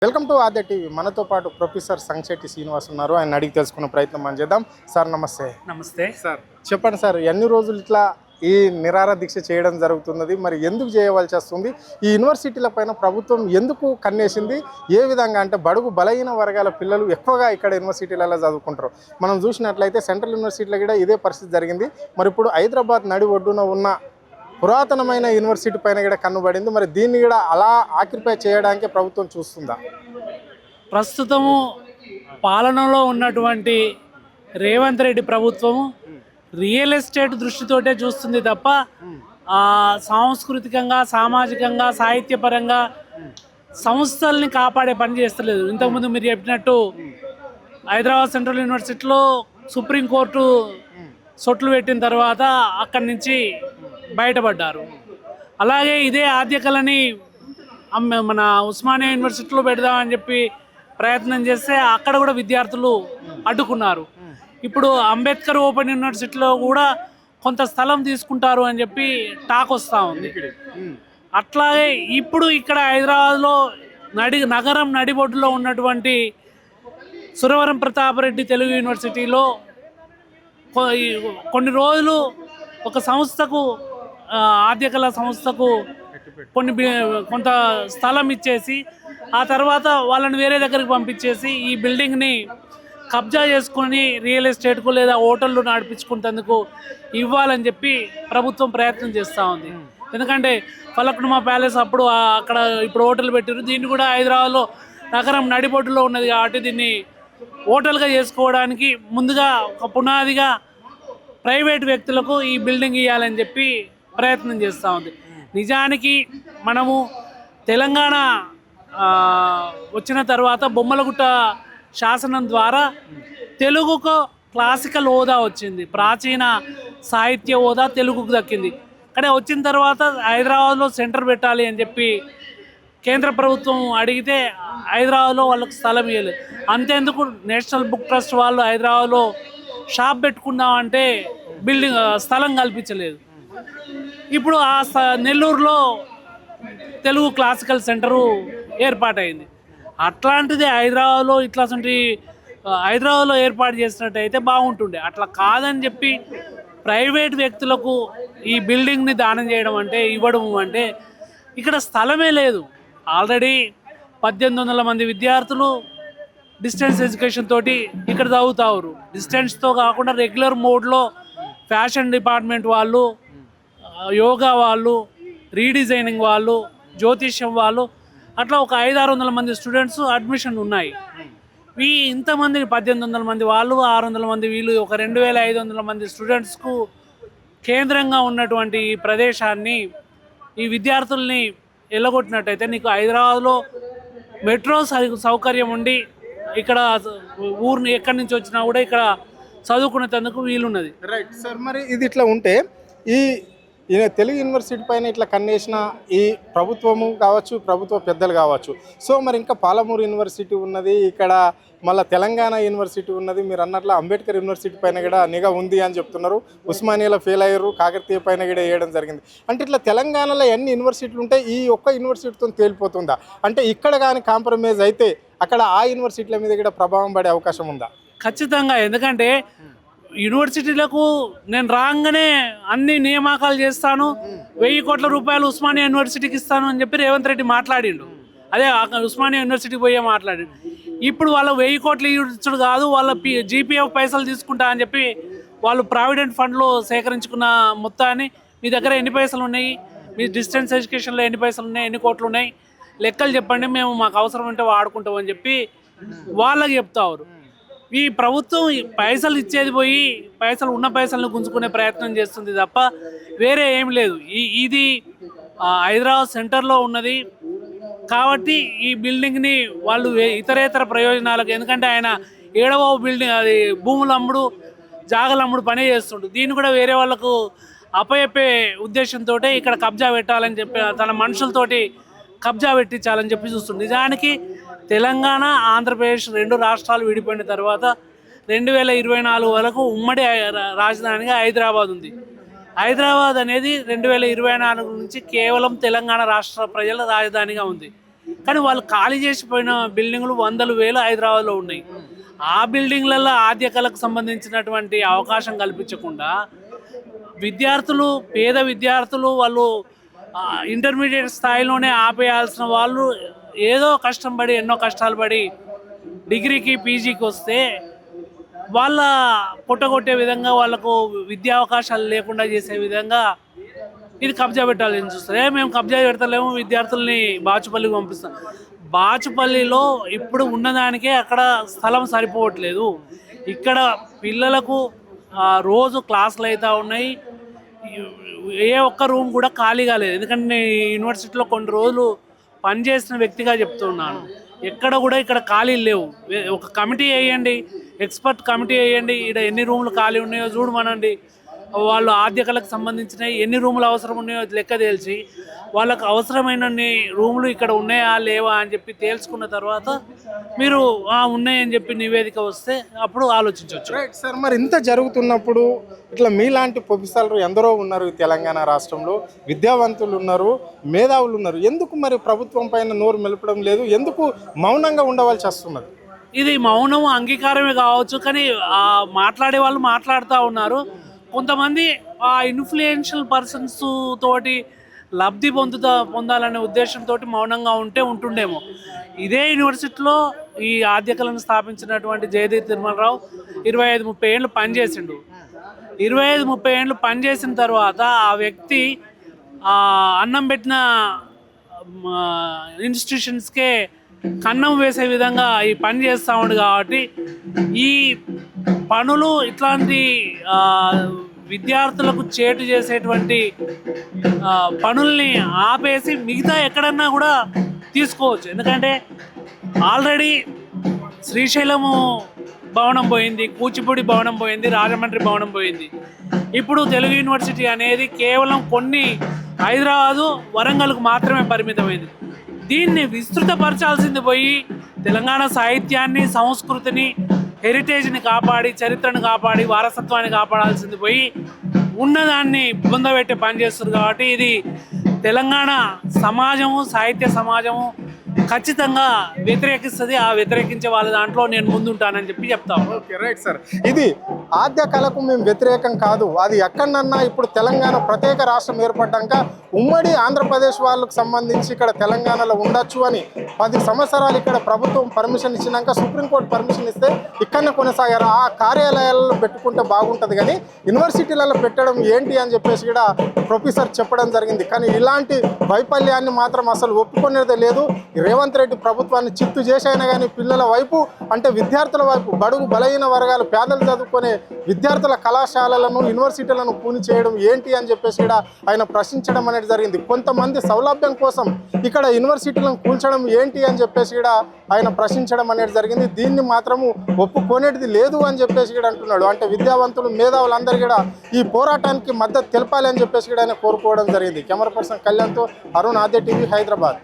Welcome to Aadya TV. మనతో పాటు professor Sangashetti Srinivas ఉన్నారు. ఆయన అడిగి తెలుసుకునే ప్రయత్నం మనం చేద్దాం. సార్ నమస్తే. నమస్తే సార్ చెప్పండి సార్, ఎన్ని రోజులు ఇట్లా ఈ నిరాహార దీక్ష చేయడం జరుగుతున్నది, మరి ఎందుకు చేయవలసి వస్తుంది? ఈ యూనివర్సిటీల పైన ప్రభుత్వం ఎందుకు కన్నేసింది? ఏ విధంగా అంటే బడుగు బలహీన వర్గాల పిల్లలు ఎక్కువగా ఇక్కడ యూనివర్సిటీలలో చదువుకుంటారు. మనం చూసినట్లయితే సెంట్రల్ యూనివర్సిటీలో కూడా ఇదే పరిస్థితి జరిగింది. మరి ఇప్పుడు హైదరాబాద్ నడి ఒడ్డున ఉన్న పురాతనమైన యూనివర్సిటీ పైన కూడా కన్నుబడింది. మరి దీన్ని కూడా అలా ఆక్యుపై చేయడానికి ప్రభుత్వం చూస్తుందా? ప్రస్తుతము పాలనలో ఉన్నటువంటి రేవంత్ రెడ్డి ప్రభుత్వము రియల్ ఎస్టేట్ దృష్టితోటే చూస్తుంది తప్ప సాంస్కృతికంగా, సామాజికంగా, సాహిత్యపరంగా సంస్థల్ని కాపాడే పని చేస్తలేదు. ఇంతకుముందు మీరు చెప్పినట్టు హైదరాబాద్ సెంట్రల్ యూనివర్సిటీలో సుప్రీంకోర్టు సొట్లు పెట్టిన తర్వాత అక్కడి నుంచి బయటపడ్డారు. అలాగే ఇదే ఆద్యకళని మన ఉస్మానియా యూనివర్సిటీలో పెడదామని చెప్పి ప్రయత్నం చేస్తే అక్కడ కూడా విద్యార్థులు అడ్డుకున్నారు. ఇప్పుడు అంబేద్కర్ ఓపెన్ యూనివర్సిటీలో కూడా కొంత స్థలం తీసుకుంటారు అని చెప్పి టాక్ వస్తూ ఉంది. అట్లాగే ఇప్పుడు ఇక్కడ హైదరాబాద్లో నగరం నడిబొడ్డులో ఉన్నటువంటి సురవరం ప్రతాపరెడ్డి తెలుగు యూనివర్సిటీలో కొన్ని రోజులు ఒక సంస్థకు, ఆద్యకళ సంస్థకు కొంత స్థలం ఇచ్చేసి ఆ తర్వాత వాళ్ళని వేరే దగ్గరికి పంపించేసి ఈ బిల్డింగ్ని కబ్జా చేసుకొని రియల్ ఎస్టేట్కు లేదా హోటళ్ళు నడిపించుకునేందుకు ఇవ్వాలని చెప్పి ప్రభుత్వం ప్రయత్నం చేస్తూ ఉంది. ఎందుకంటే ఫలక్నుమా ప్యాలెస్ అప్పుడు అక్కడ ఇప్పుడు హోటల్ పెట్టారు. దీన్ని కూడా హైదరాబాద్లో నగరం నడిబొడ్డులో ఉన్నది కాబట్టి దీన్ని హోటల్గా చేసుకోవడానికి ముందుగా ఒక పునాదిగా ప్రైవేట్ వ్యక్తులకు ఈ బిల్డింగ్ ఇవ్వాలని చెప్పి ప్రయత్నం చేస్తూ ఉంది. నిజానికి మనము తెలంగాణ వచ్చిన తర్వాత బొమ్మలగుట్ట శాసనం ద్వారా తెలుగుకు క్లాసికల్ హోదా వచ్చింది, ప్రాచీన సాహిత్య హోదా తెలుగుకు దక్కింది. కానీ వచ్చిన తర్వాత హైదరాబాద్లో సెంటర్ పెట్టాలి అని చెప్పి కేంద్ర ప్రభుత్వం అడిగితే హైదరాబాద్లో వాళ్ళకు స్థలం ఇవ్వలేదు. అంతేందుకు నేషనల్ బుక్ ట్రస్ట్ వాళ్ళు హైదరాబాద్లో షాప్ పెట్టుకుందామంటే స్థలం కల్పించలేదు. ఇప్పుడు నెల్లూరులో తెలుగు క్లాసికల్ సెంటరు ఏర్పాటైంది. అట్లాంటిది హైదరాబాద్లో ఏర్పాటు చేసినట్టయితే బాగుంటుండే. అట్లా కాదని చెప్పి ప్రైవేట్ వ్యక్తులకు ఈ బిల్డింగ్ని దానం చేయడం అంటే, ఇవ్వడం అంటే, ఇక్కడ స్థలమే లేదు. ఆల్రెడీ 1800 మంది విద్యార్థులు డిస్టెన్స్ ఎడ్యుకేషన్ తోటి ఇక్కడ చదువుతారు. డిస్టెన్స్తో కాకుండా రెగ్యులర్ మోడ్లో ఫ్యాషన్ డిపార్ట్మెంట్ వాళ్ళు, యోగా వాళ్ళు, రీడిజైనింగ్ వాళ్ళు, జ్యోతిష్యం వాళ్ళు, అట్లా ఒక 500-600 మంది స్టూడెంట్స్ అడ్మిషన్ ఉన్నాయి. ఇంతమంది 1800 మంది వాళ్ళు, 600 మంది వీళ్ళు, ఒక 2500 మంది స్టూడెంట్స్కు కేంద్రంగా ఉన్నటువంటి ఈ ప్రదేశాన్ని, ఈ విద్యార్థుల్ని ఎల్లగొట్టినట్టయితే నీకు హైదరాబాద్లో మెట్రో సౌకర్యం ఉండి ఇక్కడ ఊరిని ఎక్కడి నుంచి వచ్చినా కూడా ఇక్కడ చదువుకునేందుకు వీలున్నది. Right sir. మరి ఇది ఇట్లా ఉంటే ఈ తెలుగు యూనివర్సిటీ పైన ఇట్లా కన్నేసిన ఈ ప్రభుత్వము కావచ్చు, ప్రభుత్వ పెద్దలు కావచ్చు. సో మరి ఇంకా పాలమూరు యూనివర్సిటీ ఉన్నది, ఇక్కడ మళ్ళీ తెలంగాణ యూనివర్సిటీ ఉన్నది. మీరు అన్నట్లు అంబేద్కర్ యూనివర్సిటీ పైన కూడా నిఘా ఉంది అని చెప్తున్నారు. ఉస్మానియాలో ఫెయిల్ అయ్యారు, కాకతీయ పైన కూడా వేయడం జరిగింది. అంటే ఇట్లా తెలంగాణలో ఎన్ని యూనివర్సిటీలు ఉంటాయి, ఈ ఒక్క యూనివర్సిటీతో తేలిపోతుందా? అంటే ఇక్కడ కానీ కాంప్రమైజ్ అయితే అక్కడ ఆ యూనివర్సిటీల మీద కూడా ప్రభావం పడే అవకాశం ఉందా? ఖచ్చితంగా. ఎందుకంటే యూనివర్సిటీలకు నేను రాగానే అన్ని నియామకాలు చేస్తాను, 1000 కోట్ల రూపాయలు ఉస్మానియా యూనివర్సిటీకి ఇస్తాను అని చెప్పి రేవంత్ రెడ్డి మాట్లాడిండు. అదే ఉస్మానియా యూనివర్సిటీకి పోయే మాట్లాడిండు. ఇప్పుడు వాళ్ళ 1000 కోట్లు ఇచ్చుడు కాదు, వాళ్ళ జీపీఎఫ్ పైసలు తీసుకుంటా అని చెప్పి వాళ్ళు ప్రావిడెంట్ ఫండ్లో సేకరించుకున్న మొత్తాన్ని, మీ దగ్గర ఎన్ని పైసలు ఉన్నాయి, మీ డిస్టెన్స్ ఎడ్యుకేషన్లో ఎన్ని పైసలు ఉన్నాయి, ఎన్ని కోట్లు ఉన్నాయి, లెక్కలు చెప్పండి, మేము మాకు అవసరం ఉంటే వాడుకుంటాం అని చెప్పి వాళ్ళకి చెప్తారు. ఈ ప్రభుత్వం పైసలు ఇచ్చేది పోయి ఉన్న పైసలను గుంజుకునే ప్రయత్నం చేస్తుంది తప్ప వేరే ఏం లేదు. ఇది హైదరాబాద్ సెంటర్లో ఉన్నది కాబట్టి ఈ బిల్డింగ్ని వాళ్ళు ఇతరేతర ప్రయోజనాలకు, ఎందుకంటే ఆయన 7వ బిల్డింగ్, అది భూములు అమ్ముడు, జాగలు అమ్ముడు పనే చేస్తుండు. దీన్ని కూడా వేరే వాళ్ళకు అప్పచెప్పే ఉద్దేశంతో ఇక్కడ కబ్జా పెట్టాలని చెప్పి, తన మనుషులతోటి కబ్జా పెట్టించాలని చెప్పి చూస్తుంది. నిజానికి తెలంగాణ, ఆంధ్రప్రదేశ్ 2 రాష్ట్రాలు విడిపోయిన తర్వాత 2024 వరకు ఉమ్మడి రాజధానిగా హైదరాబాద్ ఉంది. హైదరాబాద్ అనేది 2024 నుంచి కేవలం తెలంగాణ రాష్ట్ర ప్రజల రాజధానిగా ఉంది. కానీ వాళ్ళు ఖాళీ చేసిపోయిన బిల్డింగ్లు వందలు వేలు హైదరాబాద్లో ఉన్నాయి. ఆ బిల్డింగ్లలో ఆద్య కళకు సంబంధించినటువంటి అవకాశం కల్పించకుండా విద్యార్థులు, పేద విద్యార్థులు వాళ్ళు ఇంటర్మీడియట్ స్థాయిలోనే ఆపేయాల్సిన వాళ్ళు ఏదో కష్టం పడి, ఎన్నో కష్టాలు పడి డిగ్రీకి పీజీకి వస్తే వాళ్ళ పుట్టగొట్టే విధంగా, వాళ్ళకు విద్యా అవకాశాలు లేకుండా చేసే విధంగా ఇది కబ్జా పెట్టాలని చూస్తారు. మేము కబ్జా పెడతలేము, విద్యార్థుల్ని బాచుపల్లికి పంపిస్తాం. బాచుపల్లిలో ఇప్పుడు ఉన్నదానికే అక్కడ స్థలం సరిపోవట్లేదు. ఇక్కడ పిల్లలకు రోజు క్లాసులు అవుతూ ఉన్నాయి. ఏ ఒక్క రూమ్ కూడా ఖాళీగా లేదు. ఎందుకంటే నేను యూనివర్సిటీలో కొన్ని రోజులు పనిచేసిన వ్యక్తిగా చెప్తున్నాను. ఎక్కడ కూడా ఇక్కడ ఖాళీలు లేవు. ఒక కమిటీ వేయండి, ఎక్స్పర్ట్ కమిటీ వేయండి, ఇక్కడ ఎన్ని రూములు ఖాళీ ఉన్నాయో చూడమనండి. వాళ్ళు ఆద్యకళకు సంబంధించిన ఎన్ని రూములు అవసరం ఉన్నాయో లెక్క తేల్చి వాళ్ళకు అవసరమైన రూములు ఇక్కడ ఉన్నాయా లేవా అని చెప్పి తేల్చుకున్న తర్వాత మీరు ఉన్నాయని చెప్పి నివేదిక వస్తే అప్పుడు ఆలోచించవచ్చు. రైట్ సార్, మరి ఇంత జరుగుతున్నప్పుడు ఇట్లా మీలాంటి ప్రొఫెసర్లు ఎందరో ఉన్నారు ఈ తెలంగాణ రాష్ట్రంలో, విద్యావంతులు ఉన్నారు, మేధావులు ఉన్నారు. ఎందుకు మరి ప్రభుత్వం పైన నోరు మెలపడం లేదు? ఎందుకు మౌనంగా ఉండవలసి వస్తున్నది? ఇది మౌనం అంగీకారమే కావచ్చు, కానీ మాట్లాడే వాళ్ళు మాట్లాడుతూ ఉన్నారు. కొంతమంది ఆ ఇన్ఫ్లుయెన్షియల్ పర్సన్స్ తోటి లబ్ధి పొందాలనే ఉద్దేశంతో మౌనంగా ఉంటుండేమో. ఇదే యూనివర్సిటీలో ఈ ఆద్యకళను స్థాపించినటువంటి జయదీప్ తిరుమలరావు 25-30 ఏళ్ళు పనిచేసిండు. 25-30 ఏళ్ళు పనిచేసిన తర్వాత ఆ వ్యక్తి అన్నం పెట్టిన ఇన్స్టిట్యూషన్స్కే కన్నం వేసే విధంగా ఈ పని చేస్తూ ఉండు. కాబట్టి ఈ పనులు ఇట్లాంటి విద్యార్థులకు చేటు చేసేటువంటి పనుల్ని ఆపేసి మిగతా ఎక్కడన్నా కూడా తీసుకోవచ్చు. ఎందుకంటే ఆల్రెడీ శ్రీశైలము భవనం పోయింది, కూచిపూడి భవనం పోయింది, రాజమండ్రి భవనం పోయింది. ఇప్పుడు తెలుగు యూనివర్సిటీ అనేది కేవలం కొన్ని హైదరాబాదు, వరంగల్కు మాత్రమే పరిమితమైంది. దీన్ని విస్తృతపరచాల్సింది పోయి తెలంగాణ సాహిత్యాన్ని, సంస్కృతిని, హెరిటేజ్ని కాపాడి, చరిత్రను కాపాడి, వారసత్వాన్ని కాపాడాల్సింది పోయి ఉన్నదాన్ని బొందబెట్టే పని చేస్తారు. కాబట్టి ఇది తెలంగాణ సమాజము, సాహిత్య సమాజము ఖచ్చితంగా వ్యతిరేకిస్తుంది. ఆ వ్యతిరేకించే వాళ్ళ దాంట్లో నేను ముందుంటానని చెప్పి చెప్తాను. Okay, right sir. ఇది ఆద్య కళకు మేము వ్యతిరేకం కాదు. అది ఎక్కడన్నా ఇప్పుడు తెలంగాణ ప్రత్యేక రాష్ట్రం ఏర్పడ్డాక ఉమ్మడి ఆంధ్రప్రదేశ్ వాళ్ళకు సంబంధించి ఇక్కడ తెలంగాణలో ఉండొచ్చు అని 10 సంవత్సరాలు ఇక్కడ ప్రభుత్వం పర్మిషన్ ఇచ్చినాక సుప్రీంకోర్టు పర్మిషన్ ఇస్తే ఇక్కడనే కొనసాగారు. ఆ కార్యాలయాలలో పెట్టుకుంటే బాగుంటుంది, కానీ యూనివర్సిటీలలో పెట్టడం ఏంటి అని చెప్పేసి కూడా ప్రొఫెసర్ చెప్పడం జరిగింది. కానీ ఇలాంటి వైఫల్యాన్ని మాత్రం అసలు ఒప్పుకునేదే లేదు. రేవంత్ రెడ్డి ప్రభుత్వాన్ని చిత్తు చేసైనా కానీ పిల్లల వైపు, అంటే విద్యార్థుల వైపు, బడుగు బలహీన వర్గాలు, పేదలు చదువుకునే విద్యార్థుల కళాశాలలను, యూనివర్సిటీలను కూని చేయడం ఏంటి అని చెప్పేసి కూడా ఆయన ప్రశ్నించడం అనేది జరిగింది. కొంతమంది సౌలభ్యం కోసం ఇక్కడ యూనివర్సిటీలను కూల్చడం ఏంటి అని చెప్పేసి కూడా ఆయన ప్రశ్నించడం అనేది జరిగింది. దీన్ని మాత్రము ఒప్పుకోనేటిది లేదు అని చెప్పేసి కూడా అంటున్నాడు. అంటే విద్యావంతులు, మేధావులందరూ కూడా ఈ పోరాటానికి మద్దతు తెలపాలి అని చెప్పేసి కూడా ఆయన కోరుకోవడం జరిగింది. కెమెరా పర్సన్ కళ్యాణ్తో అరుణ్, ఆద్య టీవీ, హైదరాబాద్.